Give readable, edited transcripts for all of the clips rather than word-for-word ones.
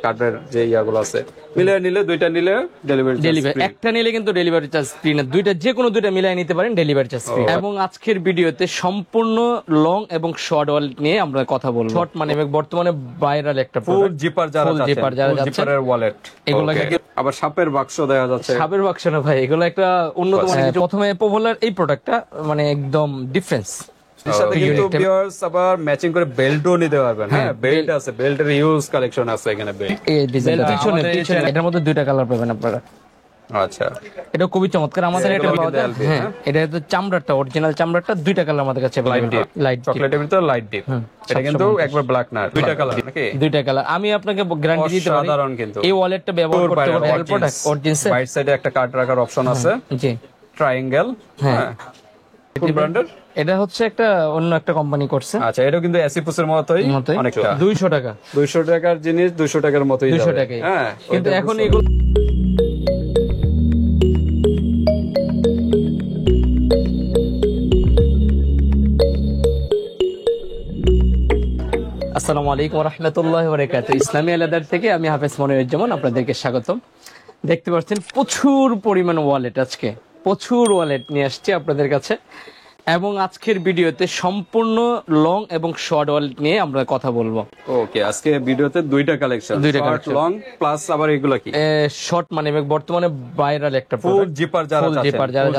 কার্ডের যে ইয়াগুলো আছে মিলিয়ে নিলে, দুইটা নিলে ডেলিভারি একটা নিলে কিন্তু ডেলিভারি চার্জ ফ্রি না, দুইটা যে কোনো দুইটা মিলিয়ে নিতে পারেন, ডেলিভারি চার্জ ফ্রি। এবং আজকের ভিডিওতে সম্পূর্ণ লং এবং শর্ট ওয়ালেট নিয়ে আমরা কথা বলবো। শর্ট মানে বর্তমানে ভাইরাল একটা ফুল জিপার যারা জিপারের ওয়ালেট, এগুলো আবার সাপের বাক্স দেখা যাচ্ছে। সাপের বাক্স না ভাই, এগুলো একটা উন্নত মানের। প্রথমে পপুলার এই প্রোডাক্টটা মানে একদম ডিফারেন্স। এর সাথে কিন্তু ভিউয়ার্স আবার ম্যাচিং করে বেল্টও নিতে পারবেন। হ্যাঁ, বেল্ট আছে, বেল্টের হিউজ কালেকশন আছে এখানে। এই ডিজাইন পিছনে এটার মধ্যে দুইটা কালার পাবেন আপনারা। আচ্ছা, এটা খুবই চমৎকার। আমাদের এটা পাওয়া যায়, হ্যাঁ, এটা তো চামড়াটা অরিজিনাল চামড়াটা, দুইটা কালার আমাদের কাছে লাইট চকলেটের ভিতরে লাইট ডিপ। এটা কিন্তু একবার ব্ল্যাক না, দুইটা কালার নাকি? দুইটা কালার। আমি আপনাকে গ্যারান্টি দিতে পারি সাধারণ কিন্তু এই ওয়ালেটটা ব্যবহার করতে পারবেন। প্রোডাক্ট অরিজিনাল, বাইট সাইডে একটা কার্ড রাখার অপশন আছে। জি, ট্রায়াঙ্গেল। হ্যাঁ, কোন ব্র্যান্ডের? এটা হচ্ছে একটা অন্য একটা কোম্পানি করছে। আচ্ছা, এটা কিন্তু এসিপুসের মতোই অনেকটা। 200 টাকা, 200 টাকার জিনিস 200 টাকার মতোই 200 যাবে। টাকাই। হ্যাঁ, কিন্তু এখন এগুলো আসসালামু আলাইকুম ওয়া রাহমাতুল্লাহি ওয়া বারাকাতুহু। ইসলামী আলাদার থেকে আমি হাফেজ মনিরুজ্জামান আপনাদেরকে স্বাগতম। দেখতে পাচ্ছেন প্রচুর পরিমাণ ওয়ালেট, আজকে প্রচুর ওয়ালেট নিয়ে আসছি আপনাদের কাছে। এবং আজকের ভিডিওতে সম্পূর্ণ লং এবং শর্ট ওয়ালেট নিয়ে আমরা কথা বলবো। ওকে, আজকে ভিডিওতে দুইটা কালেকশন, শর্ট লং প্লাস আবার এগুলা কি? শর্ট মানে বর্তমানে ভাইরাল একটা ফুল জিপার যারা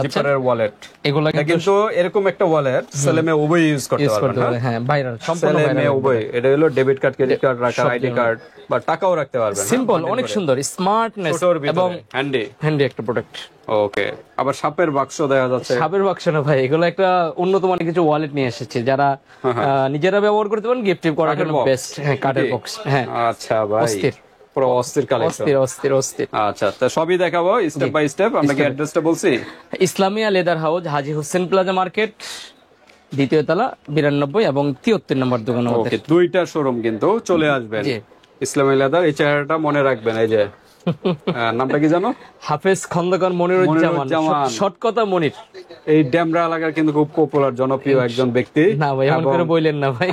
জিপারের ওয়ালেট। এগুলা কিন্তু এরকম একটা ওয়ালেট ছেলেমে উভয় ইউজ করতে পারবেন। হ্যাঁ, ভাইরাল, সম্পূর্ণ ভাইরাল উভয়। এটা হলো ডেবিট কার্ড, ক্রেডিট কার্ড রাখার, আইডি কার্ড বা টাকাও রাখতে পারবেন। সিম্পল, অনেক সুন্দর, স্মার্টনেস এবং হ্যান্ডি একটা প্রোডাক্ট। ওকে, আবার সাপের বাক্স দেখা যাচ্ছে। সাপের বাক্স না ভাই, এগুলো একটা উন্নত মানের কিছু ওয়ালেট নিয়ে এসেছে, যারা নিজেরা ব্যবহার করতে পারেন, গিফট করার জন্য বেস্ট। হ্যাঁ, কার্ডের বক্স। হ্যাঁ, আচ্ছা ভাই, পুরো অস্থির কালেকশন, অস্থির। আচ্ছা, তো সবই দেখাবো স্টেপ বাই স্টেপ। আমরা কি অ্যাড্রেসটা বলছি? ইসলামিয়া লেদার হাউস, হাজী হোসেন প্লাজা মার্কেট, দ্বিতীয় তলা, 92 এবং 73 নম্বর দোকান। ওকে, দুইটা শোরুম কিন্তু চলে আসবেন। ইসলামিয়া লেদার, এই চেহারাটা মনে রাখবেন। এই যে নামটা কি জানো? হাফেজ খন্দকার মনিরুজ্জামান, শর্ট কথা মনির। এই ড্যামরা এলাকার কিন্তু খুব পপুলার, জনপ্রিয় একজন ব্যক্তি। না ভাই, এমন করে বললেন না ভাই,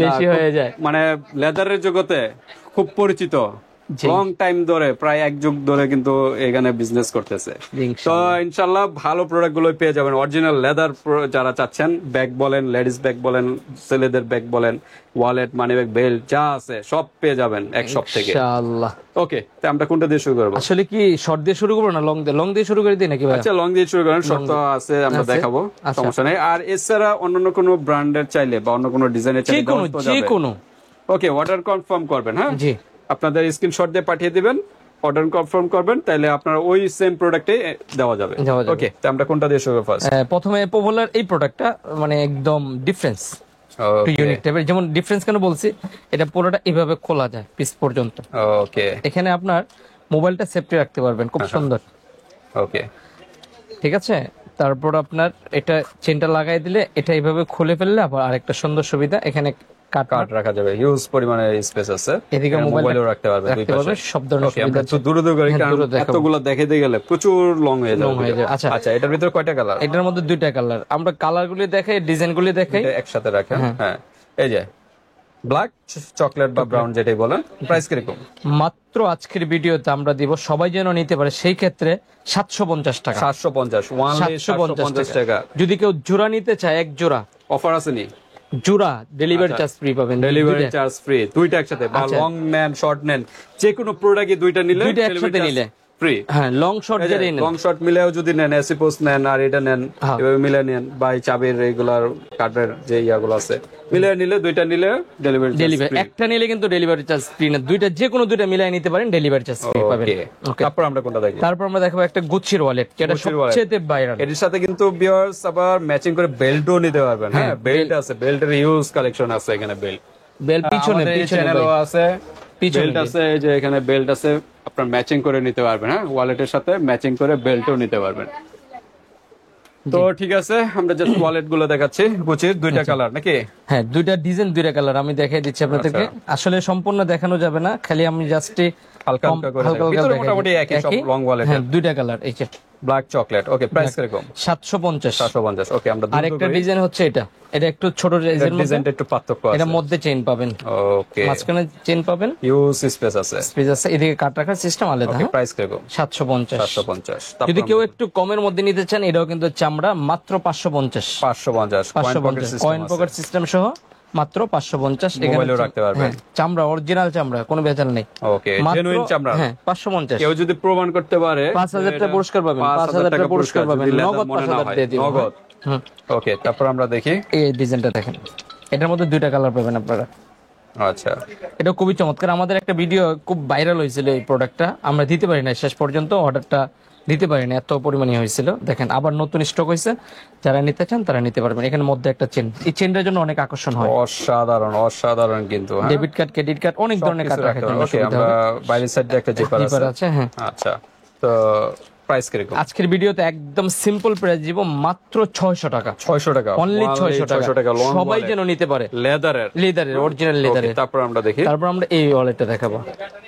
বেশি হয়ে যায়। মানে লেদারের জগতে খুব পরিচিত, লং টাইম ধরে, প্রায় এক যুগ ধরে কিন্তু এখানে বিজনেস করতেছে। তো ইনশাল্লাহ ভালো প্রোডাক্ট গুলো পেয়ে যাবেন। অরিজিনাল লেদার যারা চাচ্ছেন, ব্যাগ বলেন, লেডিস ব্যাগ বলেন, ছেলেদের ব্যাগ বলেন, ওয়ালেট, মানি ব্যাগ, বেল্ট যা আছে সব পেয়ে যাবেন এক শপ থেকে ইনশাআল্লাহ। ওকে, তো আমরা কোনটা দিয়ে শুরু করবো? আসলে কি শর্ট দিয়ে শুরু করবো না লং দিয়ে শুরু করে দিই নাকি ভাই? আচ্ছা, লং দিয়ে শুরু করেন, শর্ট তো আছে, আমরা দেখাবো, সমস্যা নেই। আর এছাড়া অন্যান্য কোনো ব্র্যান্ডের চাইলে বা অন্য কোনো ডিজাইনের চাইলে যে কোনো। ওকে, অর্ডার কনফার্ম করবেন। হ্যাঁ, জি, আপনাদের স্ক্রিনশট দিয়ে পাঠিয়ে দিবেন, অর্ডার কনফার্ম করবেন, তাহলে আপনার ওই সেম প্রোডাক্টে দেওয়া যাবে। ওকে, তো আমরা কোনটা দিয়ে শুরু করব? প্রথমে পপুলার এই প্রোডাক্টটা মানে একদম ডিফারেন্স, ইউনিক টাইপের। যেমন ডিফারেন্স কেন বলছি, এটা পুরোটা এভাবে খোলা যায় পিস পর্যন্ত। ওকে, এখানে আপনার মোবাইলটা সেফটি রাখতে পারবেন, খুব সুন্দর। ওকে, ঠিক আছে। তারপর আপনার এটা চেনটা লাগাই দিলে এটা এইভাবে খুলে ফেললে আবার আরেকটা সুন্দর সুবিধা, এখানে কার্ড রাখা যাবে, হিউজ পরিমাণে স্পেস আছে। এদিকে মোবাইলও রাখতে পারবেন, দুই পাশে সব ধরনের সুবিধা আছে। দূরে করে, কারণ এতগুলো দেখাতে গেলে প্রচুর লং হয়ে যাবে। আচ্ছা, এটার ভিতরে কয়টা কালার? এটার মধ্যে দুইটা কালার। আমরা কালারগুলি দেখাই, ডিজাইনগুলি দেখাই, একসাথে রাখেন। হ্যাঁ, এই যে ব্ল্যাক, চকলেট বা ব্রাউন যেটাই বলেন। প্রাইস কিরকম? মাত্র আজকের ভিডিওতে আমরা দিব, সবাই যেন নিতে পারে, সেই ক্ষেত্রে 750 টাকা। 750 টাকা। যদি কেউ জোড়া নিতে চায়, এক জোড়া অফার আছে নি? জোড়া ডেলিভারি চার্জ ফ্রি পাবেন। ডেলিভারি চার্জ ফ্রি, দুইটা একসাথে, বা লং নেন শর্ট নেন, যে কোনো প্রোডাক্টই দুইটা নিলে, দুইটা একসাথে নিলে ফ্রি। হ্যাঁ, লং শর্ট যেটাই নেন, লং শর্ট মিলেও যদি নেন, এসি পোস্ট নেন আর এটা নেন, এভাবে মিলে নেন, বা চাবির রেগুলার কার্ডের যে ইয়াগুলো আছে মিলে নিলে, দুইটা নিলে ডেলিভারি। একটা নিলে কিন্তু ডেলিভারি চার্জ ফ্রি না, দুইটা যে কোনো দুইটা মিলাই নিতে পারেন, ডেলিভারি চার্জ ফ্রি পাবেন। তারপর আমরা কোনটা দেখি? তারপর আমরা দেখাবো একটা গুচ্ছির ওয়ালেট, যেটা সবচেয়ে ভাইরাল। এর সাথে কিন্তু ভিউয়ার্স আবার ম্যাচিং করে বেল্টও নিতে পারবেন। হ্যাঁ, বেল্ট আছে, বেল্টের হিউজ কালেকশন আছে এখানে। বেল্ট পিছনে চ্যানেলও আছে, বেল্ট আছে, এই যে এখানে বেল্ট আছে, আপনার ম্যাচিং করে নিতে পারবেন। হ্যাঁ, ওয়ালেটের সাথে ম্যাচিং করে বেল্টও নিতে পারবেন। তো ঠিক আছে, আমরা জাস্ট ওয়ালেট গুলো দেখাচ্ছি। গুচির দুইটা কালার নাকি? হ্যাঁ, দুইটা ডিজাইন, দুইটা কালার আমি দেখাই দিচ্ছি আপনাদেরকে। আসলে সম্পূর্ণ দেখানো যাবে না, খালি আমি জাস্ট হালকা করে ভিতরে মোটামুটি একই সব লং ওয়ালেট। হ্যাঁ, দুইটা কালার, এই যে ব্ল্যাক চকলেট। ওকে, প্রাইস কিরকম? 750। 750। ওকে, আমরা আরেকটা ডিজাইন হচ্ছে এটা একটু ছোট ডিজাইনটা একটু পার্থক্য আছে, এটা মধ্যে চেইন পাবেন। ওকে, মাঝখানে চেইন পাবেন, ইউজ স্পেস আছে, স্পেস আছে, এদিকে কাট রাখার সিস্টেম আলাদা। ওকে, প্রাইস কিরকম? 750। 750। যদি কেউ একটু কমের মধ্যে নিতে চান, এটাও কিন্তু চামড়া, মাত্র 550। 550 কয়েন পকেট সিস্টেম সহ মাত্র 550। মোবাইলও রাখতে পারবেন। চামড়া, অরিজিনাল চামড়া, কোনো ভেজাল নেই। ওকে, জেনুইন চামড়া। হ্যাঁ, 550। কেউ যদি প্রমাণ করতে পারে 5000 টাকা পুরস্কার পাবেন। 5000 টাকা পুরস্কার পাবেন, নগদ 5000 দিয়ে দিব। নগদ। ওকে, তারপর আমরা দেখি এই ডিজাইনটা দেখেন, এটার মধ্যে দুইটা কালার পাবেন আপনারা। আচ্ছা, এটা খুবই চমৎকার। আমাদের একটা ভিডিও খুব ভাইরাল হয়েছিল, এই প্রোডাক্টটা আমরা দিতে পারি না শেষ পর্যন্ত, অর্ডারটা দিতে পারি না, এত পরিমাণে হয়েছিল। দেখেন আবার নতুন স্টক হয়েছে, যারা নিতে চান তারা নিতে পারবেন। এখানে মধ্যে একটা চেন, এই চেনটার জন্য অনেক আকর্ষণ হয়। অসাধারণ অসাধারণ কিন্তু। ডেবিট কার্ড, ক্রেডিট কার্ড, অনেক ধরনের কার্ড রাখার জন্য সুবিধা আমরা বাইরের সাইডে একটা জিপার আছে। হ্যাঁ, আচ্ছা, তো প্রাইস কিরকম? আজকের ভিডিওতে একদম সিম্পল প্রাইস দিব, মাত্র 600 টাকা। 600 টাকা, অনলি 600 টাকা। সবাই যেন নিতে পারে। লেদারের, অরিজিনাল লেদারের। তারপর আমরা দেখি, তারপর আমরা এই ওয়ালেটটা দেখাবো।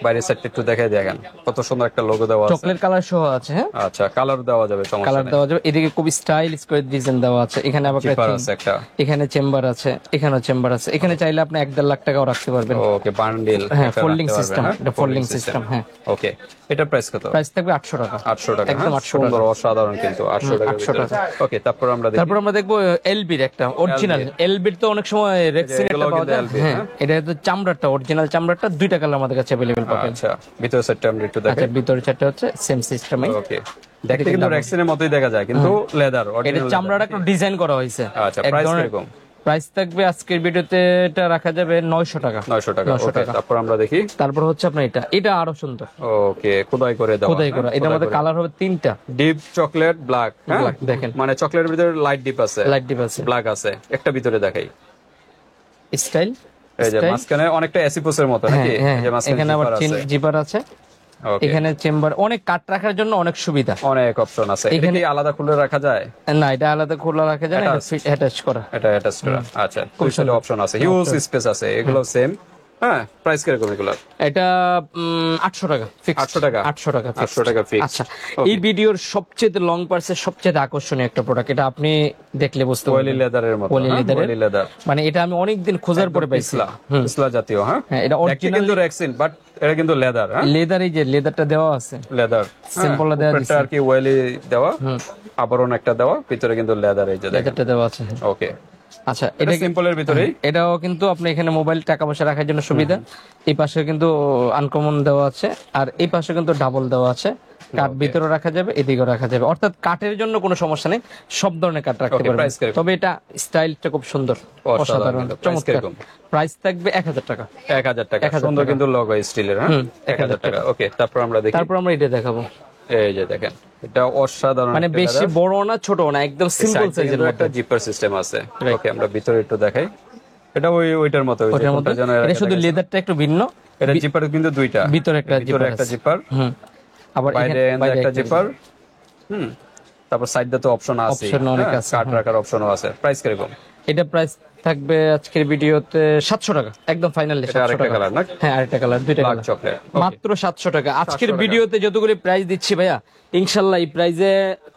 বাইরের সাইডটা একটু দেখাই দেখেন, কত সুন্দর একটা লোগো দেওয়া আছে, চকলেট কালার সহ আছে। হ্যাঁ, আচ্ছা, কালার দেওয়া যাবে, সমস্যা কালার নেই। দেওয়া যাবে। এদিকে খুব স্টাইলিশ করে ডিজাইন দেওয়া আছে। এখানে আবার জিপার আছে একটা, এখানে চেম্বার আছে, এখানেও চেম্বার আছে। এখানে চাইলে আপনি 1.5 লাখ টাকাও রাখতে পারবেন। ওকে, বান্ডিল। হ্যাঁ, ফোল্ডিং সিস্টেম, এটা ফোল্ডিং সিস্টেম। হ্যাঁ, ওকে, এটা প্রাইস কত? প্রাইস থাকবে 800 টাকা। 800 টাকা, একদম 800 টাকা। সুন্দর অসাধারণ কিন্তু, 800 টাকা। 800 টাকা। ওকে, তারপর আমরা দেখি, তারপর আমরা দেখবো এলবির একটা অরিজিনাল। এলবির তো অনেক সময় রেক্সিনেটটা পাওয়া যায়। হ্যাঁ, এটা তো চামড়াটা, অরিজিনাল চামড়াটা। দুইটা কালার আমাদের কাছে अवेलेबल পাবেন। আচ্ছা, ভিতর সেটটা আমরা একটু দেখাই। আচ্ছা, ভিতরের চারটা হচ্ছে সেম সিস্টেমে। ওকে, দেখতে কিন্তু রেক্সিনের মতোই দেখা যায়, কিন্তু লেদার, এটা অরিজিনাল চামড়াটা একটু ডিজাইন করা হয়েছে। আচ্ছা, প্রাইস কিরকম? প্রাইস থাকবে আজকের ভিডিওতে এটা রাখা যাবে 900 টাকা। 900 টাকা। ওকে, তারপর আমরা দেখি, তারপর হচ্ছে আপনার এটা আরো সুন্দর। ওকে, খোদাই করে দাও, খোদাই করা। এটার মধ্যে কালার হবে 3টা। Deep chocolate, black. হ্যাঁ, দেখেন, মানে চকলেটের ভিতরে লাইট ডিপ আছে, লাইট ডিপ আছে, ব্ল্যাক আছে। একটা ভিতরে দেখাই, স্টাইল। এই যে মাঝখানে অনেকটা এসিপোসের মতো নাকি? এই যে মাঝখানে এখানে আবার জিপার আছে। জিপার আছে। এখানে চেম্বার, অনেক কাট রাখার জন্য অনেক সুবিধা, অনেক অপশন আছে। এখানে আলাদা খুলে রাখা যায় না? এটা আলাদা খোলা রাখা যায় না, এটা ফিট অ্যাটাচ করা। এটা অ্যাটাচ করা। আচ্ছা, খুব সুন্দর অপশন আছে, হিউজ স্পেস আছে, এগুলো সেম। হ্যাঁ, প্রাইস কিরকম এগুলো? এটা 800 টাকা ফিক্স। 800 টাকা, 800 টাকা, 800 টাকা ফিক্স। আচ্ছা, এই ভিডিওর সবচেয়ে লং পার্সের সবচেয়ে আকর্ষণীয় একটা প্রোডাক্ট, এটা আপনি দেখলে বুঝতে ওয়েলি পারবেন। লেদারের মতো, ওয়েলি লেদার, মানে এটা আমি অনেকদিন খোঁজার পরে পাইছি। ইসলা জাতীয়। হ্যাঁ, এটা দেখতে কিন্তু রেক্সিন, বাট এটা কিন্তু লেদার। হ্যাঁ, লেদার, এই যে লেদারটা দেওয়া আছে, লেদার সিম্পল দেওয়া আছে আর কি, ওয়েলি দেওয়া, আবরণ একটা দেওয়া, ভিতরে কিন্তু লেদার, এই যে দেখেন, লেদারটা দেওয়া আছে। ওকে, আচ্ছা, এটা সিম্পলের ভিতরেই। এটাও কিন্তু আপনি এখানে মোবাইল টাকা পয়সা রাখার জন্য সুবিধা। এই পাশে কিন্তু আনকমন দেওয়া আছে, আর এই পাশে কিন্তু ডাবল দেওয়া আছে। কাঠ ভিতরে রাখা যাবে, এদিকেও রাখা যাবে, অর্থাৎ কাঠের জন্য কোনো সমস্যা নেই, সব ধরনের কাঠ রাখতে পারবেন। তবে এটা স্টাইলটা খুব সুন্দর, অসাধারণ, চমৎকার। প্রাইস থাকবে 1000 টাকা। 1000 টাকা, সুন্দর কিন্তু লোগো স্টিলের। হ্যাঁ, 1000 টাকা। ওকে, তারপর আমরা দেখি, তারপর আমরা এটা দেখাবো। এই যে দেখেন, এটা অসাধারণ, মানে বেশি বড় না ছোট না, একদম সিম্পল সাইজের একটা জিপার সিস্টেম আছে। ওকে, আমরা ভিতরে একটু দেখাই, এটা ওইটার মতো, এটা শুধু লেদারটা একটু ভিন্ন। এটা জিপার কিন্তু দুইটা, ভিতরে একটা জিপার, আবার বাইরে একটা জিপার। তারপর সাইডে তো অপশন আছে, অনেক আছে, কাট রাখার অপশনও আছে। প্রাইস কিরকম? এটা প্রাইস থাকবে আজকের ভিডিওতে 700 টাকা, একদম ফাইনালি 700 টাকা। কালার না? হ্যাঁ, আরেকটা কালার, দুইটা কালার, চকলেট, মাত্র 700 টাকা। আজকের ভিডিওতে যতগুলো প্রাইস দিচ্ছি ভাইয়া, ইনশাআল্লাহ এই প্রাইসে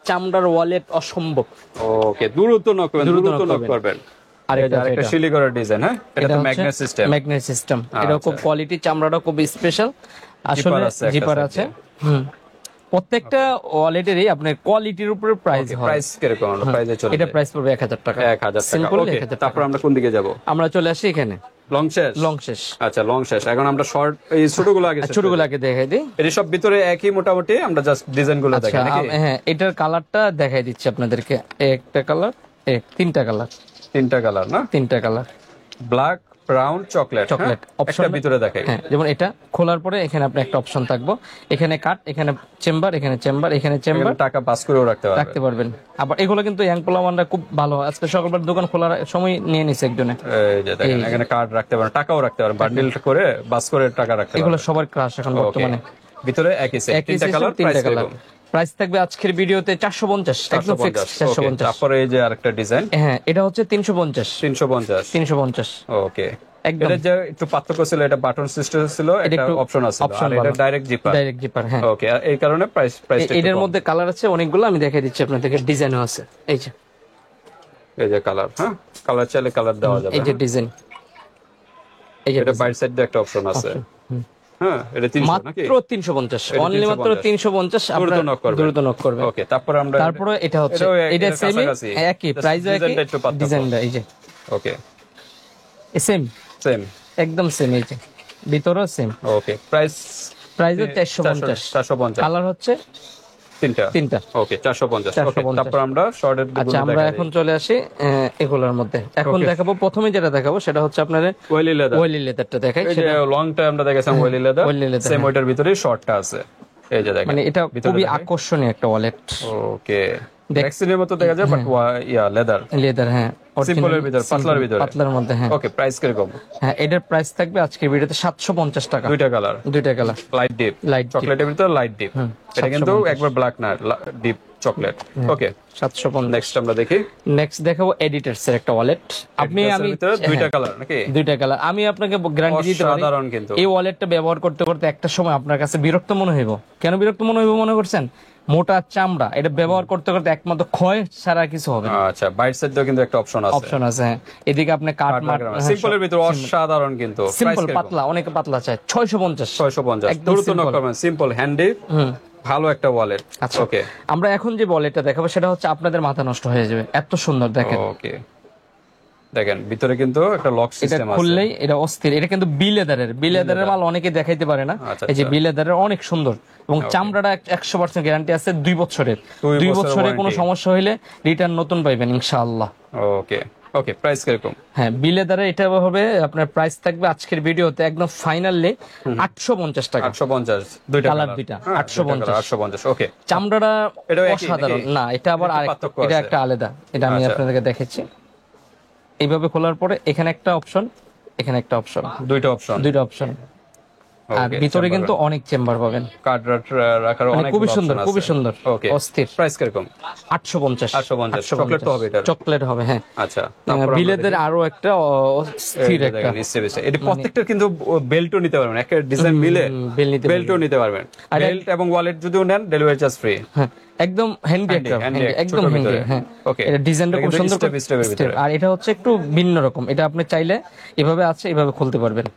চামড়ার ওয়ালেট অসম্ভব। ওকে, দ্রুত নক করবেন। আরেকটা শিলিগুড়ির ডিজাইন। হ্যাঁ, এটা তো ম্যাগনেট সিস্টেম। এটা খুব কোয়ালিটি, চামড়াটা খুব স্পেশাল। আসলে জিপার আছে। প্রত্যেকটা ওয়ালেটেরই আপনার কোয়ালিটির উপরে প্রাইস হয়। প্রাইস কিরকম? প্রাইসে চলে, এটা প্রাইস পড়বে 1000 টাকা। 1000 টাকা। সিম্পল ওকে, 1000 টাকা। তারপর আমরা কোন দিকে যাব? আমরা চলে আসি এখানে লং শেষ। আচ্ছা, লং শেষ। এখন আমরা শর্ট, এই ছোটগুলো আগে দেখাই দিই। এর সব ভিতরে একই মোটামুটি, আমরা জাস্ট ডিজাইনগুলো দেখাই নাকি? হ্যাঁ, এটার কালারটা দেখাই দিচ্ছি আপনাদেরকে। একটা কালার, তিনটা কালার, না? তিনটা কালার, ব্ল্যাক, ব্রাউন, চকলেট। একটা ভিতরে দেখাই। হ্যাঁ, যেমন এটা খোলার পরে এখানে আপনি একটা অপশন থাকবো, এখানে কাট, এখানে চেম্বার, এখানে চেম্বার, এখানে চেম্বার, টাকা পাস করেও রাখতে পারবেন। আবার এগুলো কিন্তু ইয়াং পোলাওয়ানরা খুব ভালো, আজকে সকালবার দোকান খোলার সময় নিয়ে নিছে একজনে। এই যে দেখেন, এখানে কার্ড রাখতে পারেন, টাকাও রাখতে পারেন, বান্ডিল করে বাস করে টাকা রাখতে পারেন। এগুলো সবার ক্রাশ এখন বর্তমানে। ভিতরে একই সেট, তিনটা কালার, তিনটা কালার। প্রাইস থাকবে আজকের ভিডিওতে 450, একদম ফিক্স 450। তারপরে এই যে আরেকটা ডিজাইন। হ্যাঁ, এটা হচ্ছে 350। 350। ওকে, একদম এটা যে একটু পার্থক্য ছিল, এটা বাটন সিস্টেম ছিল, একটা একটু অপশন আছে, option আর এটা ভালো। Direct zipper. ডাইরেক্ট জিপার, হ্যাঁ। ওকে, এই কারণে প্রাইসটা এটার মধ্যে কালার আছে অনেকগুলো, আমি দেখাই দিচ্ছি আপনাদেরকে, ডিজাইনও আছে। এই যে এই যে কালার, হ্যাঁ কালার চাইলে কালার দেওয়া যাবে। এই যে ডিজাইন, এই যে এটা বাইর সাইড দিয়ে একটা অপশন আছে। হ্যাঁ, এটা 300 নাকি? মাত্র 350, অনলি মাত্র 350। দ্রুত আপনারা knock করবেন। দ্রুত নক করবেন। ওকে, তারপরে আমরা তারপরে এটা হচ্ছে, এটা এটার সেমই, কাছাকাছি। একই Just প্রাইস, একই ডিজাইনটা একটু পার্থক্য। ডিজাইনটা এই যে ওকে, সেম, সেম। একদম সেম। এই যে ভিতরও সেম। ওকে, প্রাইস প্রাইসও 450। 450। কালার হচ্ছে তিনটা। ওকে, 450। ওকে, 450। তারপর আমরা শর্টের আচ্ছা, আমরা এখন চলে আসি এগুলোর মধ্যে। এখন দেখাবো, প্রথমে যেটা দেখাবো সেটা হচ্ছে আপনাদের ওয়েলি লেদার। ওয়েলি লেদারটা দেখাই। এই যে লং টাইম আমরা দেখাইছিলাম oily leather, oily leather, same ওইটার ভিতরেই শর্টটা আছে। এই যে দেখেন, মানে এটা ভিতরে খুবই দেখেন। আকর্ষণীয় একটা ওয়ালেট, ওকে, ভ্যাকসিনের মতো দেখা যায়, বাট লেদার। লেদার, হ্যাঁ। সিম্পলের ভিতর, পাতলার ভিতরে। পাতলার মধ্যে, হ্যাঁ। ওকে, প্রাইস কিরকম? হ্যাঁ, এটার প্রাইস থাকবে আজকের ভিডিওতে 750 টাকা। দুইটা কালার, দুইটা কালার, লাইট ডিপ, লাইট চকলেটের ভিতরে লাইট ডিপ। এটা কিন্তু একবার ব্ল্যাক না, ডিপ চকলেট। ওকে, 750। নেক্সট আমরা দেখি। নেক্সট দেখাবো এডিটরস এর একটা ওয়ালেট। আপনি Adidas এর আমি ভিতরে দুইটা হ্যাঁ, কালার নাকি? দুইটা কালার। আমি আপনাকে গ্যারান্টি দিতে পারি, অসাধারণ কিন্তু। এই ওয়ালেটটা ব্যবহার করতে করতে একটা সময় আপনার কাছে বিরক্ত মনে হইব। কেন বিরক্ত মনে হইব মনে করছেন? মোটা চামড়া, এটা ব্যবহার করতে করতে একমাত্র ক্ষয় ছাড়া কিছু হবে না। আচ্ছা, বাইট সাইড দিয়েও কিন্তু একটা অপশন আছে। অপশন আছে, হ্যাঁ। এদিকে আপনি কাট মাট, সিম্পলের ভিতরে অসাধারণ কিন্তু। সিম্পল পাতলা, অনেকে পাতলা চায়, 650। 650। একদম দ্রুত নক simple। করবেন, সিম্পল হ্যান্ডি, ভালো একটা ওয়ালেট। আচ্ছা, ওকে, আমরা এখন যে ওয়ালেটটা দেখাবো সেটা হচ্ছে আপনাদের মাথা নষ্ট হয়ে যাবে, এত সুন্দর দেখেন। ওকে, দেখেন ভিতরে কিন্তু একটা লক এটা সিস্টেম আছে। খুললেই এটা অস্থির। এটা কিন্তু বি লেদারের মাল, অনেকে দেখাইতে পারে না। আচ্ছা, এই যে বি লেদারের অনেক সুন্দর, এবং চামড়াটা 100% গ্যারান্টি আছে 2 বছরের। 2 বছরে কোনো সমস্যা হইলে রিটার্ন নতুন পাইবেন ইনশাআল্লাহ। ওকে, ওকে, প্রাইস কিরকম? হ্যাঁ, বি লেদারে এটা হবে, আপনার প্রাইস থাকবে আজকের ভিডিওতে একদম ফাইনালি 850 টাকা। 850, দুইটা কালার দুইটা, 850। 850। ওকে, চামড়াটা এটাও একই অসাধারণ নাকি? না, এটা আবার একটু আরেকটা, পার্থক্য এটা আছে। একটা আলাদা। এটা আমি আচ্ছা। আপনাদেরকে দেখাচ্ছি। এইভাবে খোলার পরে এখানে একটা অপশন, এখানে একটা অপশন, দুইটা অপশন। দুইটা অপশন। আর ভিতরে কিন্তু অনেক চেম্বার পাবেন, কার্ড রাখার মানে অনেক খুবই সুন্দর, খুবই সুন্দর। ওকে, অস্থির। প্রাইস কিরকম? 850। 850 চকলেট তো হবে এটা। চকলেট হবে, হ্যাঁ। আচ্ছা, তারপর বিলেদের আরো একটা স্থির একটা এটা প্রত্যেকটা কিন্তু বেল্টও নিতে পারবেন, একটা ডিজাইন মিলে বেল্টও নিতে পারবেন। বেল্ট এবং ওয়ালেট যদিও নেন, ডেলিভারি চার্জ ফ্রি। হ্যাঁ, একদম হ্যান্ডি একটা, একদম হ্যান্ডি। হ্যাঁ, ওকে, এটা ডিজাইনটা খুব সুন্দর, স্টেপ। আর এটা হচ্ছে একটু ভিন্ন রকম। এটা আপনি চাইলে এভাবে আছে, এভাবে খুলতে পারবেন।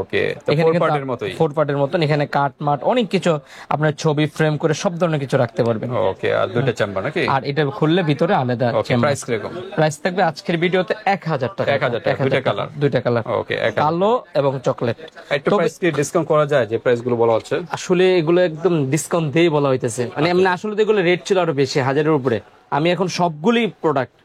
ওকে, তো ফোর পার্টের মতোই। ফোর পার্টের মতন, এখানে কাট মাট অনেক কিছু, আপনার ছবি ফ্রেম করে সব ধরনের কিছু রাখতে পারবেন। ওকে, আর দুইটা চেম্বার নাকি? আর এটা খুললে ভিতরে আলাদা চেম্বার। প্রাইস কিরকম? প্রাইস থাকবে আজকের ভিডিওতে 1000 টাকা। 1000 টাকা, দুইটা কালার। দুইটা কালার, ওকে, কালো এবং চকলেট। একটু প্রাইস কি ডিসকাউন্ট করা যায়, যে প্রাইস গুলো বলা হচ্ছে? আসলে এগুলো একদম ডিসকাউন্ট দিয়ে বলা হইতেছে, মানে এমনি আসলে তো এগুলো রেট ছিল আরো বেশি, 1000-এর উপরে। আমি এখন সবগুলি প্রোডাক্ট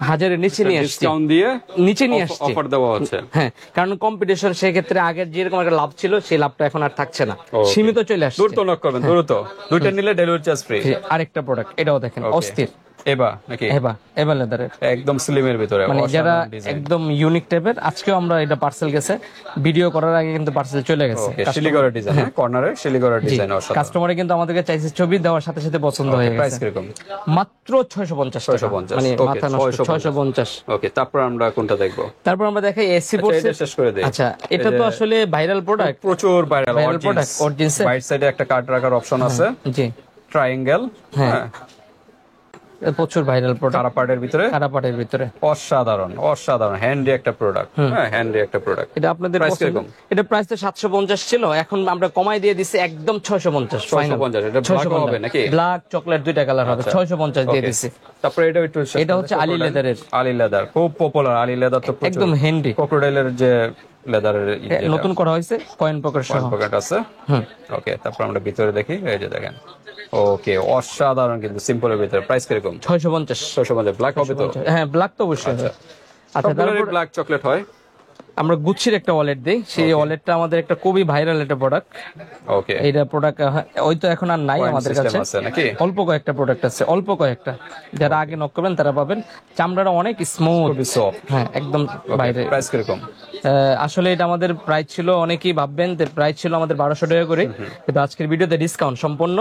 1000-এর নিচে নিয়ে আসছি, ডিসকাউন্ট দিয়ে নিচে নিয়ে আসছি। অফার দেওয়া হচ্ছে। হ্যাঁ, কারণ কম্পিটিশন, সেই ক্ষেত্রে আগের যেরকম একটা লাভ ছিল সেই লাভটা এখন আর থাকছে না, সীমিত চলে আসছে। দ্রুত নক করবেন, দ্রুত। দুইটা নিলে ডেলিভারি চার্জ ফ্রি। আরেকটা প্রোডাক্ট, এটাও দেখেন অস্থির। এবা নাকি? এবা লেদারের, একদম স্লিমের ভিতরে, মানে যারা অসাধারণ ডিজাইন। একদম ইউনিক টাইপের। আজকেও আমরা এটা পার্সেল গেছে, ভিডিও করার আগে কিন্তু পার্সেল চলে গেছে। ওকে, শিলিগড়ের ডিজাইন, কর্নারে শিলিগড়ের ডিজাইন, অসাধারণ। কাস্টমারে কিন্তু আমাদেরকে চাইছে, ছবি দেওয়ার সাথে সাথে পছন্দ হয়ে প্রাইস গেছে। কিরকম? মাত্র 650 টাকা, 650, মানে ওকে, মাথা নষ্ট। 650। ওকে, তারপর আমরা কোনটা দেখবো? তারপর আমরা দেখাই এসি বোর্ড। এটা শেষ করে দেই। আচ্ছা, এটা তো আসলে ভাইরাল প্রোডাক্ট, প্রচুর ভাইরাল প্রোডাক্ট, অরিজিনস। বাইট সাইডে একটা কার্ড রাখার অপশন আছে, জি, ট্রায়াঙ্গেল। হ্যাঁ, প্রচুর ভাইরাল প্রোডাক্ট, কারা পার্টের ভিতরে, কারাপাটের ভিতরে। অসাধারণ, অসাধারণ হ্যান্ডি একটা প্রোডাক্ট। হ্যাঁ, হ্যান্ডি একটা প্রোডাক্ট। এটা আপনাদের প্রাইস পছন্দ। কিরকম? এটা প্রাইস তো 750 ছিল, এখন আমরা কমাই দিয়ে দিছি একদম 650 ফাইনাল। 650, এটা ব্ল্যাক হবে নাকি? ব্ল্যাক চকলেট দুইটা কালার হবে, 650 দিয়ে দিছি। তারপরে এটা একটু এটা হচ্ছে আলী লেদারের। আলী লেদার খুব পপুলার, আলী লেদার তো একদম হ্যান্ডি, ক্রোকোডাইলের যে লেদারের নতুন করা হয়েছে, কয়েন পকেট সহ। পকেট আছে। ওকে, তারপর আমরা ভিতরে দেখি, এই যে দেখেন। ওকে, অসাধারণ কিন্তু সিম্পলের ভিতরে। প্রাইস কিরকম? 650। 650, ব্ল্যাক হবে তো? হ্যাঁ, ব্ল্যাক তো অবশ্যই হবে। আচ্ছা, তারপর ব্ল্যাক চকলেট হয়। আমরা গুচ্ছির একটা ওয়ালেট দেই, সেই ওয়ালেটটা আমাদের একটা খুবই ভাইরাল একটা প্রোডাক্ট। ওকে, এইটা প্রোডাক্ট ওই তো এখন আর নাই আমাদের কাছে, আছে নাকি? অল্প কয়েকটা প্রোডাক্ট আছে, অল্প কয়েকটা। যারা আগে নক করবেন তারা পাবেন। চামড়াটা অনেক স্মুথ, খুবই সফট। হ্যাঁ, একদম বাইরে। প্রাইস কিরকম? আসলে এটা আমাদের প্রাইস ছিল, অনেকেই ভাববেন যে প্রাইস ছিল আমাদের 1200 টাকা করে, কিন্তু আজকের ভিডিওতে ডিসকাউন্ট সম্পূর্ণ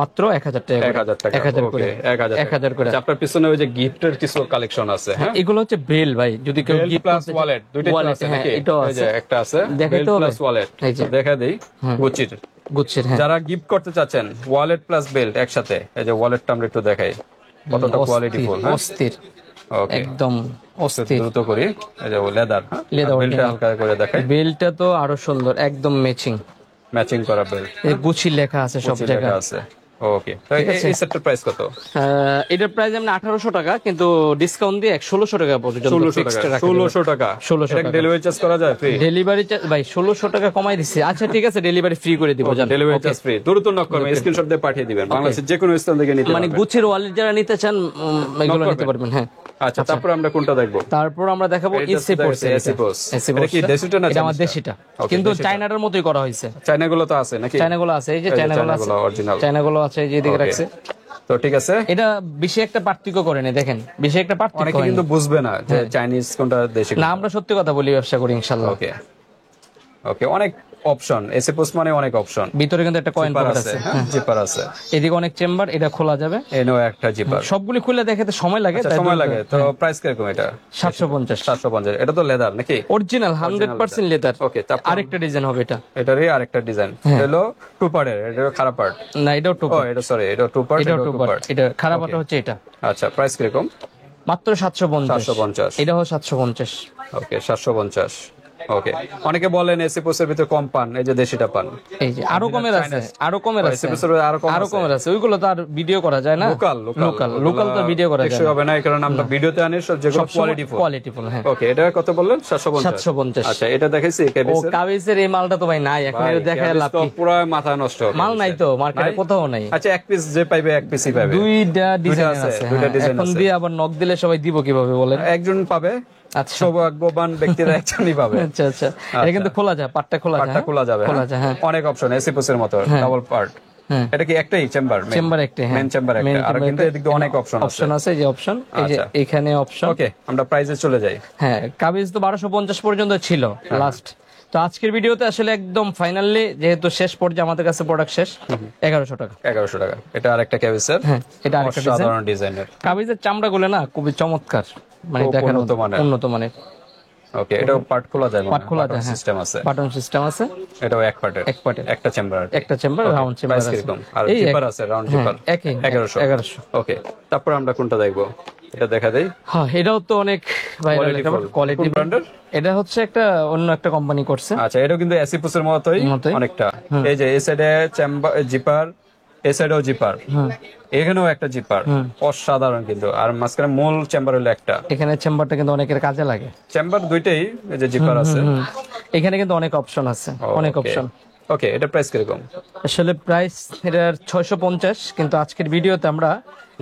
মাত্র 1000 টাকা 1000 টাকা 1000 করে 1000 করে। আচ্ছা, আপনার পিছনে ওই যে গিফটের কিছু কালেকশন আছে, হ্যাঁ? এগুলো হচ্ছে বেল ভাই, যদি কেউ বেল গিফট প্লাস ওয়ালেট দুইটাই তো আছে নাকি? এটাও এই যে আছে, একটা আছে দেখাই বেল তো হবে? প্লাস ওয়ালেট, এই যে। দেখা দেই গুচির। গুচ্ছের, হ্যাঁ। যারা গিফট করতে চাচ্ছেন ওয়ালেট প্লাস বেল্ট একসাথে, এই যে ওয়ালেটটা আমরা একটু দেখাই কতটা কোয়ালিটিফুল, হ্যাঁ? অস্থির, ওকে, একদম অস্থির। দ্রুত করি। এই যে লেদার, হ্যাঁ? Leather বেল্টটা original। হালকা করে দেখাই, বেলটা তো আরো সুন্দর, একদম ম্যাচিং, ম্যাচিং করা বেল্ট, গুচি লেখা আছে সব গুচি জায়গায়। লেখা আছে। ওকে, তো এই সেটটার প্রাইস কত? এটার প্রাইস আমরা 1800 টাকা, কিন্তু ডিসকাউন্ট দিয়ে 1600 টাকা পর্যন্ত 1600 fixed টাকা, রাখা 1600 টাকা, 1600 এটা টাকা। ডেলিভারি চার্জ করা যায় ফ্রি? ডেলিভারি চার্জ ভাই 1600 টাকা কমাই দিছি। আচ্ছা ঠিক আছে, ডেলিভারি ফ্রি করে দিব, জান। ডেলিভারি চার্জ ফ্রি, দ্রুত নক করবেন, স্ক্রিনশট দিয়ে পাঠিয়ে দিবেন, বাংলাদেশের যে কোনো স্থান থেকে নিতে মানে পারবেন। গুচির ওয়ালেট যারা নিতে চান এগুলো নিতে করবেন। পারবেন, হ্যাঁ। আচ্ছা, তারপর আমরা কোনটা দেখবো? তারপর আমরা দেখাবো এটা এসি হচ্ছে পড়ছে, AC Post। এটা কি দেশিটা না এটা আমার চাইনিজটা? দেশিটা, Okay, কিন্তু দেশিটা। চায়নাটার মতোই করা হয়েছে। চায়নাগুলো তো আছে নাকি? চায়নাগুলো আছে, এই যে এই যে চায়নাগুলো আছে, চায়নাগুলো original। চায়নাগুলো আছে, এই যে এদিকে Okay, রাখছে। তো ঠিক আছে। এটা বেশি একটা পার্থক্য করে না, দেখেন, বেশি একটা পার্থক্য অনেকে হয় কিন্তু বুঝবে না যে চাইনিজ কোনটা দেশি। না, আমরা সত্যি কথা বলি, ব্যবসা করি ইনশাআল্লাহ। ওকে ওকে, অনেক অপশন, এসি পোস্ট মানে অনেক অপশন। ভিতরে কিন্তু একটা কয়েন পকেট আছে, হ্যাঁ, জিপার আছে, এদিকে অনেক চেম্বার, এটা খোলা যাবে। এনো একটা জিপার। সবগুলি খুলে দেখাতে সময় লাগে, তাই সময় লাগে, তো প্রাইস কিরকম এটা? 750। 750। এটা তো লেদার নাকি? Original 100% leather. ওকে, তারপর আরেকটা ডিজাইন হবে এটা, এটারই আরেকটা ডিজাইন, এটা হলো টু পার্টের, এটা হলো খারাপ পার্ট। না এটাও টু ও এটা সরি, এটা টু পার্ট, এটাও এটা টু টু পার্ট, পার্ট। এটা খারাপটা হচ্ছে এটা। আচ্ছা, প্রাইস কিরকম? মাত্র 750। 750। এটা হলো 750। ওকে, 750। ওকে, অনেকে বলেন এসি পোস্টের ভিতরে কম পান, এই যে দেশিটা পান। এই যে আরো কমের আছে, আরো কমের আছে, এসি পোস্টের আরো কম আরো আছে। কমের আছে, ওইগুলো তো আর ভিডিও করা যায় না। লোকাল লোকাল তো ভিডিও করা যায় টেকসই হবে না, এই কারণে আমরা ভিডিওতে আনি সব যেগুলো কোয়ালিটিফুল। কোয়ালিটিফুল, হ্যাঁ। ওকে, এটা কত বললেন? 750। 750। আচ্ছা, এটা দেখাইছি ও কেবিসের। কাবিজের এই মালটা তো ভাই নাই এখন, এটা দেখায় লাভ কি? পুরো মাথা নষ্ট মাল নাই তো মার্কেটে, কোথাও নাই। আচ্ছা, এক পিস যে পাইবে এক পিসই পাবে। দুইটা ডিজাইন আছে, আছে, দুইটা হ্যাঁ। ডিজাইন এখন আছে। দিয়ে আবার নক দিলে সবাই দিব কিভাবে বলেন? একজন পাবে, আচ্ছা সৌভাগ্যবান ব্যক্তিরা একজনই পাবে। আচ্ছা আচ্ছা, এটা কিন্তু খোলা যায়, পাটটা খোলা যায়, পার্টটা খোলা যাবে, খোলা যায়, হ্যাঁ। অনেক অপশন এসি পোস্টের মতো ডাবল পার্ট। হ্যাঁ। এটা কি একটাই চেম্বার? চেম্বার একটা, হ্যাঁ। মেন চেম্বার একটা, আর chamber কিন্তু একটা। এদিকে অনেক অপশন আছে। অপশন আছে, এই যে অপশন, এই যে আচ্ছা। এখানে অপশন। ওকে, আমরা প্রাইসে চলে যাই। হ্যাঁ, কাবিজ তো 1250 পর্যন্ত ছিল লাস্ট। তো আজকের ভিডিওতে আসলে একদম ফাইনালি, যেহেতু শেষ পর্যায়ে আমাদের কাছে প্রোডাক্ট শেষ, 1100 টাকা। 1100 টাকা। এটা আরেকটা ক্যাবিসের, হ্যাঁ, এটা আরেকটা ডিজাইন। সাধারণ ডিজাইনের। কাবিজের চামড়াগুলো না খুবই চমৎকার, মানে খুব দেখার উন্নত মানের। উন্নত মানের। ওকে, এটাও পার্ট খোলা যায়, পাট খোলা যায়, হ্যাঁ। সিস্টেম আছে। বাটন সিস্টেম আছে, এটাও এক পার্টের, এক পার্টের, একটা চেম্বার। একটা চেম্বার, রাউন্ড চেম্বার প্রাইস আছে। কিরকম? আর এই জিপার আছে, রাউন্ড জিপার। একই 1100। ওকে, তারপর আমরা কোনটা দেখবো? এটা দেখা দেই। হ্যাঁ, এটাও তো অনেক ভাইরাল, Qualityful। কোয়ালিটি কোন ব্র্যান্ডের? এটা হচ্ছে একটা অন্য একটা কোম্পানি করছে। আচ্ছা, এটাও কিন্তু এসি পোস্টের মতোই মতোই। অনেকটা। এই যে এই সাইডে চেম্বার জিপার, এই সাইডেও জিপার, এখানেও একটা জিপার, অসাধারণ কিন্তু। আর মাঝখানে মূল চেম্বার হলো একটা। এখানে চেম্বারটা কিন্তু অনেকের কাজে লাগে। চেম্বার দুইটাই, এই যে জিপার আছে। এখানে কিন্তু অনেক অপশন আছে, অনেক অপশন। ওকে, এটা প্রাইস কিরকম? আসলে প্রাইস এটার 650, কিন্তু আজকের ভিডিওতে আমরা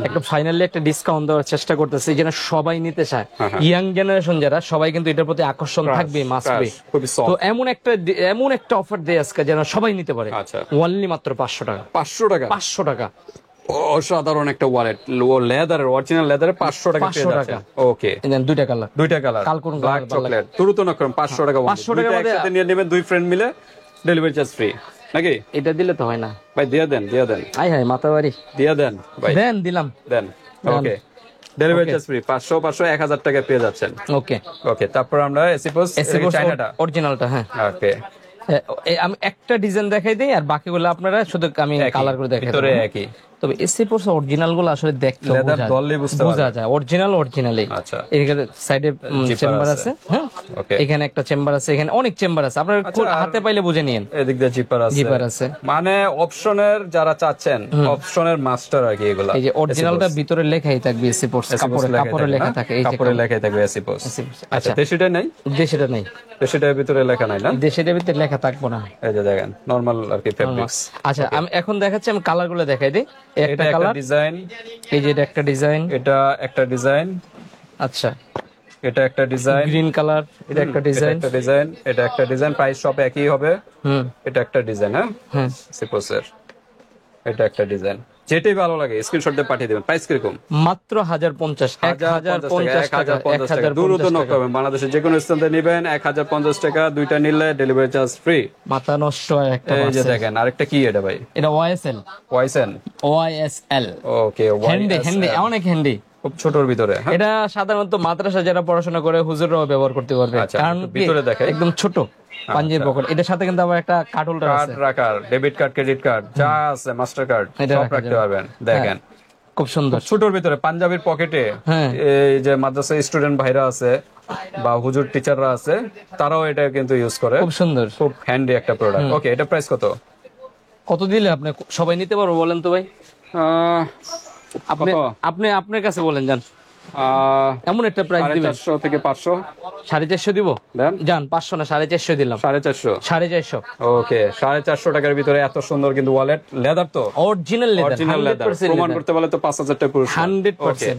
একটা ফাইনালি একটা ডিসকাউন্ট দেওয়ার চেষ্টা করতেছি, যেন সবাই নিতে চায়। ইয়াং জেনারেশন যারা, সবাই কিন্তু এটার প্রতি আকর্ষণ থাকবে, মাস্ট বি। খুবই তো সফট। এমন একটা অফার দেয় আজকে, যেন সবাই নিতে পারে। আচ্ছা, অনলি মাত্র 500 টাকা। 500 টাকা? 500 টাকা, অসাধারণ একটা ওয়ালেট, লেদারের, অরিজিনাল লেদারের, 500 টাকা পেয়ে 500 যাচ্ছেন। টাকা। ওকে, দুইটা কালার। দুইটা কালার, কাল কোন ব্ল্যাক colour ভালো চকলেট, দ্রুত না করুন। 500 টাকা, 500 টাকার মধ্যে একসাথে নিয়ে নেবেন, দুই ফ্রেন্ড মিলে, ডেলিভারি চার্জ ফ্রি নাকি? এটা দিলে তো হয় না ভাই, দিয়ে দেন, দিয়ে দেন, আই হাই মাতাবাড়ি, দিয়ে দেন ভাই, দেন, দিলাম। দেন। ওকে, ডেলিভারি চার্জ ফ্রি, 500 500 1000 টাকা পেয়ে যাচ্ছেন। ওকে, ওকে, তারপর আমরা এসি পোস্ট চাইনাটা, অরিজিনালটা, হ্যাঁ। ওকে, আমি একটা ডিজাইন দেখাই দিই, আর বাকিগুলো আপনারা শুধু আমি কালার করে দেখাই ভিতরে দেব। একই। তবে এসি পোর্স অরিজিনাল গুলো আসলে দেখতে Leather ধরলেই বুঝতে বোঝা যায় অরিজিনালি। আচ্ছা, এখানে সাইডে চেম্বার আছে, হ্যাঁ। ওকে, এখানে একটা চেম্বার আছে, এখানে অনেক চেম্বার আছে, আপনারা হাতে পাইলে বুঝে নিন। এদিক দিয়ে জিপার আছে, জিপার আছে। মানে অপশনের যারা চাচ্ছেন, অপশনের মাস্টার আর কি এগুলা। এই যে অরিজিনালটা ভিতরে লেখাই থাকবে, এসি পোর্স কাপড়ে লেখা থাকে, এই যে কাপড়ে লেখাই থাকবে এসি পোস্ট। আচ্ছা, দেশিটা নাই? দেশিটা নাই, দেশিটার ভিতরে লেখা নাই না? দেশিটার ভিতরে লেখা থাকবো না। এই যে দেখেন, নরমাল আর কি ফেব্রিক্স। আচ্ছা, আমি এখন দেখাচ্ছি, আমি কালার গুলো দেখাই দিই। এটা একটা একটা কালার, ডিজাইন, এই যে এটা একটা ডিজাইন, এটা একটা ডিজাইন, আচ্ছা এটা একটা ডিজাইন, গ্রিন কালার, এটা একটা ডিজাইন, একটা ডিজাইন, এটা একটা ডিজাইন, প্রাইস সব একই হবে। এটা একটা ডিজাইন, হ্যাঁ, হ্যাঁ। সিপোসের, এটা একটা ডিজাইন। যেটাই ভালো লাগে স্ক্রিনশট দিয়ে পাঠিয়ে দিবেন। প্রাইস কিরকম? মাত্র 1050, 1050 টাকা, 1050 দ্রুত 1050 নক টাকা। করবেন, বাংলাদেশের যে কোনো স্থান থেকে নেবেন 1050 টাকা, দুইটা নিলে ডেলিভারি চার্জ ফ্রি। মাথা নষ্ট একটা এই যে parcel। দেখেন আরেকটা কি এটা ভাই? এটা ওয়াইএসএল, ওয়াইসেন। ওয়াইএসএল ওকে হ্যান্ডি, হ্যান্ডি অনেক হ্যান্ডি। খুব ছোটর ভিতরে, হ্যাঁ? এটা সাধারণত মাদ্রাসা যারা পড়াশোনা করে হুজুররাও ব্যবহার করতে পারবে, আচ্ছা, কারণ একটু কি ভিতরে দেখাই। একদম ছোট পাঞ্জের পকেট। এটার সাথে কিন্তু আবার একটা কার্ড হোল্ডার কার্ড আছে, রাখার, ডেবিট কার্ড, ক্রেডিট কার্ড যা আছে, মাস্টার কার্ড এটা সব রাখা রাখতে যাবে। পারবেন। দেখেন খুব সুন্দর। ছোটর ভিতরে পাঞ্জাবির পকেটে, হ্যাঁ। এই যে মাদ্রাসা স্টুডেন্ট ভাইরা আছে বা হুজুর টিচাররা আছে তারাও এটা কিন্তু ইউজ করে। খুব সুন্দর, খুব হ্যান্ডি একটা প্রোডাক্ট। ওকে, এটা প্রাইস কত? কত দিলে আপনি সবাই নিতে পারবো বলেন তো ভাই? আহ, আপনি কত? আপনি আপনার কাছে বলেন, যান আহ, এমন একটা প্রাইস দিবেন। 450 থেকে 500 450 দিব, দেন। যান 500 না 450 দিলাম। 450। 450 ওকে, 450 টাকার ভিতরে এত সুন্দর কিন্তু ওয়ালেট, লেদার তো, অরিজিনাল লেদার, অরিজিনাল লেদার। প্রমাণ করতে বলে তো 5000 টাকা পুরস্কার। 100%।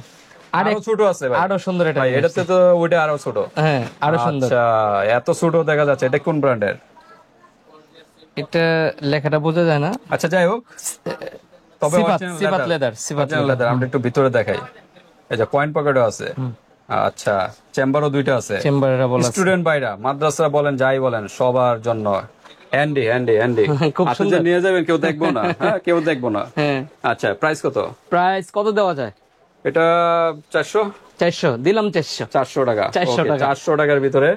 আরো ছোট আছে ভাই, আরো সুন্দর এটা। ভাই এটাতে তো ওইটা আরো ছোট। হ্যাঁ, আরো সুন্দর। আচ্ছা, এত ছোট দেখা যাচ্ছে। এটা কোন ব্র্যান্ডের? এটা লেখাটা বোঝা যায় না। আচ্ছা, যাই হোক, তবে সিফাত লেদার, সিফাত লেদার। আমরা একটু ভিতরে দেখাই। এই যে পয়েন্ট পকেটও আছে। আচ্ছা, চেম্বারও দুইটা আছে। চেম্বারেরা বলা আছে। স্টুডেন্ট ভাইরা, মাদ্রাসা বলেন যাই বলেন, সবার জন্য হ্যান্ডি হ্যান্ডি হ্যান্ডি। খুব হাতে যে সুন্দর। নিয়ে যাবেন কেউ দেখবো না, হ্যাঁ কেউ দেখবো না। হ্যাঁ। আচ্ছা, প্রাইস কত? প্রাইস কত দেওয়া যায়? এটা 400। 400 দিলাম, 400। 400 টাকা। 400 Okay, টাকা। 400 টাকার ভিতরে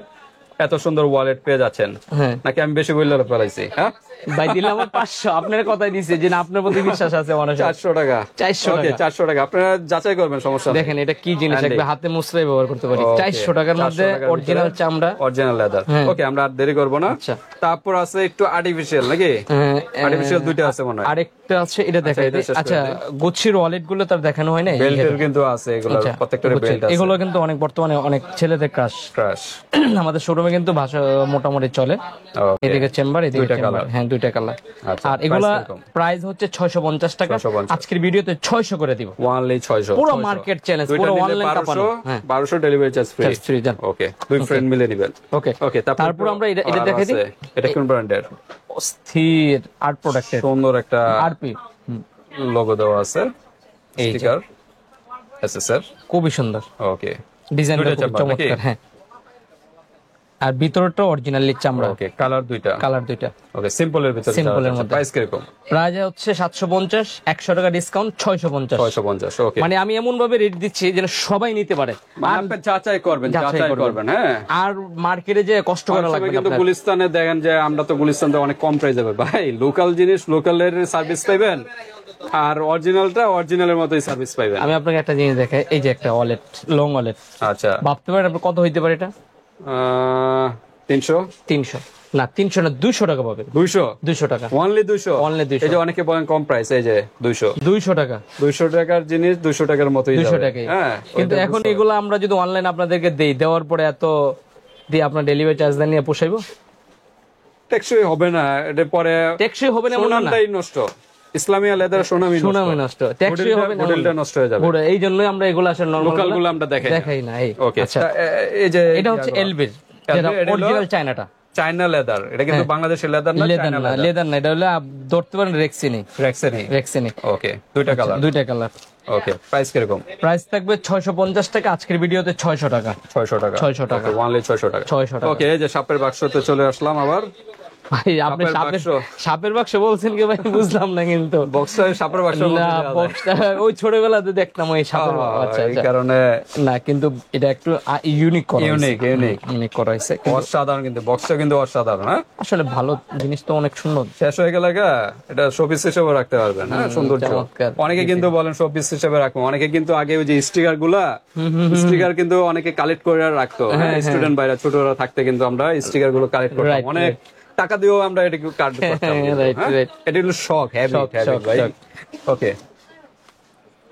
এত সুন্দর ওয়ালেট পেয়ে যাচ্ছেন। হ্যাঁ নাকি আমি বেশি বললে ফেলাইছি? হ্যাঁ, ভাই দিলাম 500, আপনার কথাই দিছে যে না, আপনার প্রতি বিশ্বাস আছে মানুষের। 400 টাকা। 400 ওকে, টাকা। 400 টাকা। আপনারা যাচাই করবেন, সমস্যা নেই। দেখেন এটা কি জিনিস, Handy। একবার হাতে মুছরাই ব্যবহার করতে পারি। Okay, 400 টাকার 400 মধ্যে টাকার অরিজিনাল ভিতরে চামড়া। Original leather. হ্যাঁ। ওকে, আমরা আর দেরি করব না। আচ্ছা। তারপর আছে একটু আর্টিফিশিয়াল, নাকি? হ্যাঁ, আর্টিফিশিয়াল দুইটা আছে মনে হয়। আরেকটা আছে, এটা দেখাই এটা দিই। শেষ করে আচ্ছা, দিই। গুচ্ছির ওয়ালেট গুলো তার দেখানো হয় না। বেল্টের কিন্তু আছে, এগুলো আচ্ছা, প্রত্যেকটার বেল্ট আছে। এগুলো কিন্তু অনেক বর্তমানে অনেক ছেলেদের ক্রাশ। ক্রাশ। আমাদের শোরুমে কিন্তু ভাষা মোটামুটি চলে। ওকে, এদিকে চেম্বার, এদিকে দুইটা চেম্বার। colour। হ্যাঁ, দুইটা কালার। আচ্ছা, আর এগুলা price কিরকম? প্রাইস হচ্ছে 650 টাকা। 650 আজকের ভিডিওতে 600 করে দিব। ওয়ানলি 600। পুরো মার্কেট চ্যালেঞ্জ, পুরো অনলাইন কাপানো। হ্যাঁ, 1200 delivery charge free. Charge free, যান। ওকে, দুই ফ্রেন্ড মিলে নেবেন। ওকে ওকে, তারপর আমরা এটা দেখাই দিই। এটা কোন ব্র্যান্ডের? স্থির আর্ট প্রোডাক্টের সুন্দর একটা আরপি লোগো দেওয়া আছে, এই যে। Sticker SSR. খুবই সুন্দর, ওকে, ডিজাইনটা দুইটা খুব চামড়া নাকি? চমৎকার। হ্যাঁ, আর ভিতরটা অরিজিনালি চামড়া। ওকে, কালার দুইটা। কালার দুইটা। ওকে, সিম্পলের ভিতরে। Simple এর মধ্যে। প্রাইস কিরকম? প্রাইস হচ্ছে 750, 100 টাকা ডিসকাউন্ট 650। 650। ওকে, মানে আমি এমন ভাবে রেট দিচ্ছি যেন সবাই নিতে পারে। মানে আপনি যাচাই করবেন, যাচাই যাচাই করবেন। করবেন। হ্যাঁ, আর মার্কেটে যে কষ্ট করা অনেক সময় লাগবে না কিন্তু আপনার। গুলিস্তানে দেখেন যে আমরা তো গুলিস্তানে অনেক কম প্রাইস হবে ভাই, লোকাল জিনিস লোকালের সার্ভিস পাইবেন, আর অরিজিনালটা অরিজিনালের মতোই সার্ভিস পাইবেন। আমি আপনাকে একটা জিনিস দেখাই, এই যে একটা ওয়ালেট, লং ওয়ালেট। আচ্ছা, ভাবতে পারেন আপনি কত হইতে পারে এটা? 300। 300 না, 300 না, 200 টাকা পাবেন। 200। 200 টাকা, অনলি 200। Only 200 এই যে অনেকে বলেন কম প্রাইস, এই যে 200। 200 টাকা, 200 টাকার জিনিস 200 টাকার মতোই 200 যাবে। টাকাই। হ্যাঁ, কিন্তু এখন এগুলো আমরা যদি অনলাইন আপনাদেরকে দেই, দেওয়ার পরে এত দিয়ে আপনার ডেলিভারি চার্জ নিয়ে পোষাইবো? টেকসই হবে না। এটা পরে টেকসই হবে না, এমন না। সুনামটাই নষ্ট। ইসলামিয়া লেদার সুনামি নষ্ট। সুনামি নষ্ট, টেকসই হবে না, হোটেলটা নষ্ট হয়ে যাবে। পুরো এই জন্যই আমরা এগুলো আসলে নরমাল লোকাল গুলো আমরা দেখাই না। এই ওকে, আচ্ছা, এই যে এটা হচ্ছে এলবির, যেটা এটা হলো অরিজিনাল চায়নাটা। China leather. এটা কিন্তু বাংলাদেশের লেদার না, লেদার চায়না না, লেদার। লেদার না, এটা হলো ধরতে পারেন রেক্সিনি। রেক্সেনি। রেক্সিনি। ওকে, দুইটা কালার। দুইটা কালার। ওকে, প্রাইস কিরকম? প্রাইস থাকবে 650 টাকা, আজকের ভিডিওতে 600 টাকা। 600 টাকা। 600 টাকা। ওয়ানলি 600 টাকা। 600 টাকা। ওকে, এই যে সাপের বাক্সতে চলে আসলাম আবার। ভাই আপনি সাপের সাপের বাক্স বলছেন কি ভাই, বুঝলাম না কিন্তু। বক্সটা সাপের বাক্স না, বক্সটা ওই ছোটবেলাতে দেখতাম ওই সাপের বাক্স। আচ্ছা এই আচ্ছা, কারণে না কিন্তু এটা একটু ইউনিক করা হয়েছে। ইউনিক করা হয়েছে। অসাধারণ, কিন্তু বক্সটা কিন্তু অসাধারণ। হ্যাঁ, আসলে ভালো জিনিস তো অনেক সুন্দর। শেষ হয়ে গেলে এটা শোপিস হিসেবে রাখতে পারবেন। হ্যাঁ, সুন্দর। চমৎকার। অনেকে কিন্তু বলেন শোপিস হিসেবে রাখবো, অনেকে কিন্তু আগে ওই যে স্টিকার কিন্তু অনেকে কালেক্ট করে রাখতো। স্টুডেন্ট বাইরা ছোটরা থাকতে কিন্তু আমরা স্টিকার গুলো কালেক্ট করতাম। Right, অনেক টাকা দিয়েও আমরা এটা কার্ড করতাম। Right, right. এটা হলো শখ, হ্যাভি ভাই। ওকে,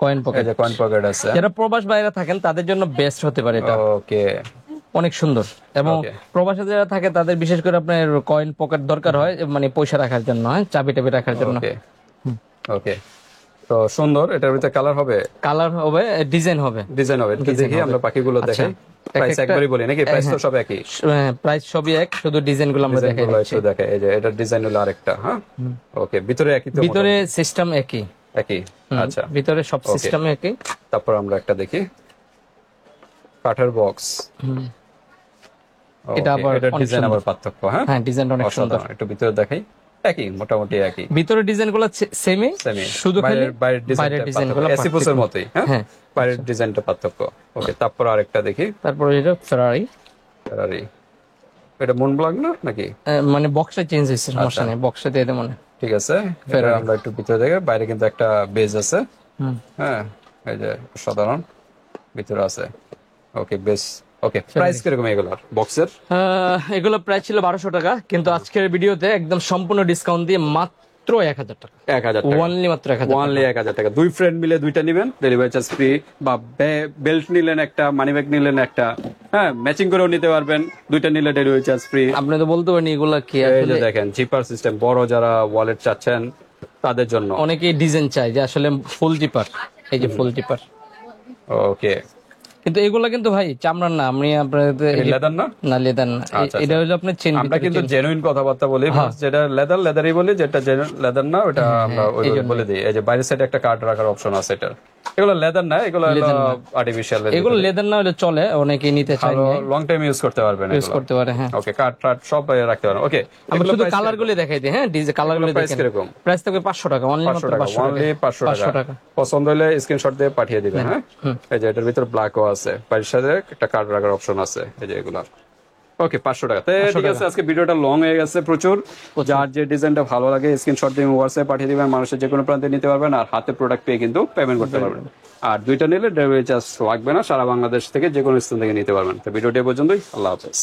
কয়েন এই পকেট, যে কয়েন পকেট আছে। যারা প্রবাস বাইরে থাকেন তাদের জন্য বেস্ট হতে পারে এটা। ওকে, অনেক সুন্দর। এবং Okay. প্রবাসে যারা থাকে তাদের বিশেষ করে আপনার কয়েন পকেট দরকার হয়, মানে পয়সা রাখার জন্য, হ্যাঁ, চাবি টাবি রাখার জন্য। ওকে, ওকে। তো সুন্দর। এটার ভিতরে কালার হবে, কালার হবে, ডিজাইন হবে। ডিজাইন হবে। একটু দেখি, আমরা পাখিগুলো দেখাই। প্রাইস একবারই বলি নাকি? প্রাইস তো সব একই। প্রাইস সবই এক, শুধু ডিজাইন গুলো আমরা দেখাই ডিজাইনগুলো দিচ্ছি। একটু দেখাই। এই যে এটার ডিজাইন হলো আরেকটা। হ্যাঁ, ওকে, ভিতরে একই তো? ভিতরে সিস্টেম একই। একই। আচ্ছা, ভিতরে সব সিস্টেম একই। তারপর আমরা একটা দেখি কাঠের বক্স। এটা আবার ডিজাইন আবার পার্থক্য। হ্যাঁ, হ্যাঁ ডিজাইনটা অনেক সুন্দর। একটু ভিতরে দেখাই, একই মোটামুটি একই। ভিতরে ডিজাইনগুলো সেমই, শুধু খালি বাইরের ডিজাইনগুলো এসিপোসের মতোই। হ্যাঁ, বাইরের ডিজাইনটা পার্থক্য। ওকে, তারপর আরেকটা দেখি। তারপর এটা ফেরারি। এটা মনব্লাঙ্ক না নাকি? মানে বক্সটা চেঞ্জ হয়েছে, সমস্যা নেই, বক্সটা দিয়ে দেব মনে। ঠিক আছে, আমরা একটু ভিতরে দেখে। বাইরে কিন্তু একটা বেজ আছে। হ্যাঁ, এই যে সাধারণ ভিতরে আছে। ওকে, বেশ। ওকে, প্রাইস কিরকম এগুলোর বক্সের? এগুলো প্রাইস ছিল 1200 টাকা, কিন্তু আজকের ভিডিওতে একদম সম্পূর্ণ ডিসকাউন্ট দিয়ে মাত্র 1000 টাকা। 1000 টাকা ওনলি, মাত্র 1000 ওনলি 1000 টাকা। দুই ফ্রেন্ড মিলে দুইটা নেবেন, ডেলিভারি চার্জ ফ্রি। বা বেল্ট নিলেন একটা, মানি ব্যাগ নিলেন একটা, হ্যাঁ ম্যাচিং করেও নিতে পারবেন। দুইটা নিলে ডেলিভারি চার্জ ফ্রি। আপনি তো বলতে পারেন এগুলা কি এই যে আসলে। দেখেন জিপার সিস্টেম, বড় যারা ওয়ালেট চাচ্ছেন তাদের জন্য। অনেকেই ডিজাইন চায় যে আসলে ফুল জিপার, এই যে ফুল জিপার। ওকে, কিন্তু এগুলা কিন্তু ভাই চামড়ার না, আমি আপনাদের লেদার না? না, লেদার না, এটা হলো আপনার চেন। আমরা কিন্তু জেনুইন কথাবার্তা বলি, যেটা লেদারই বলি, যেটা লেদার না ওটা আমরা ওই বলে দিই। এই যে বাইরের সাইডে একটা কার্ড রাখার অপশন আছে, এটা এগুলো লেদার না, এগুলো আর্টিফিশিয়াল। এগুলো লেদার না হলে চলে, অনেকেই নিতে চায়, লং টাইম ইউজ করতে পারবেন, ইউজ করতে পারে। হ্যাঁ, ওকে, কার্ড সব রাখতে পারেন। ওকে, আমরা শুধু কালার গুলো দেখাই দিই। হ্যাঁ, ডিজাইন কালার গুলো প্রাইস দেখেন। কিরকম? প্রাইস থাকবে 500 টাকা, অনলি মাত্র 500 টাকা। পছন্দ হলে স্ক্রিনশট দিয়ে পাঠিয়ে দিবেন। হ্যাঁ, এই যে এটার ভিতর ব্ল্যাকও আছে, বাইরের সাথে একটা কার্ড রাখার অপশন আছে, এই যে এগুলা। ওকে, 500 টাকা। ঠিক আছে, আজকে ভিডিওটা লং হয়ে গেছে প্রচুর। যার যে ডিজাইনটা ভালো লাগে স্ক্রিনশট দিয়ে হোয়াটসঅ্যাপে পাঠিয়ে দিবেন, মানুষের যে কোনো প্রান্তে নিতে পারবেন, আর হাতে প্রোডাক্ট পেয়ে কিন্তু পেমেন্ট করতে পারবেন। আর দুইটা নিলে ডেলিভারি চার্জ লাগবে না, সারা বাংলাদেশ থেকে যে কোনো স্থান থেকে নিতে পারবেন। তো ভিডিওটি পর্যন্তই, আল্লাহ হাফেজ।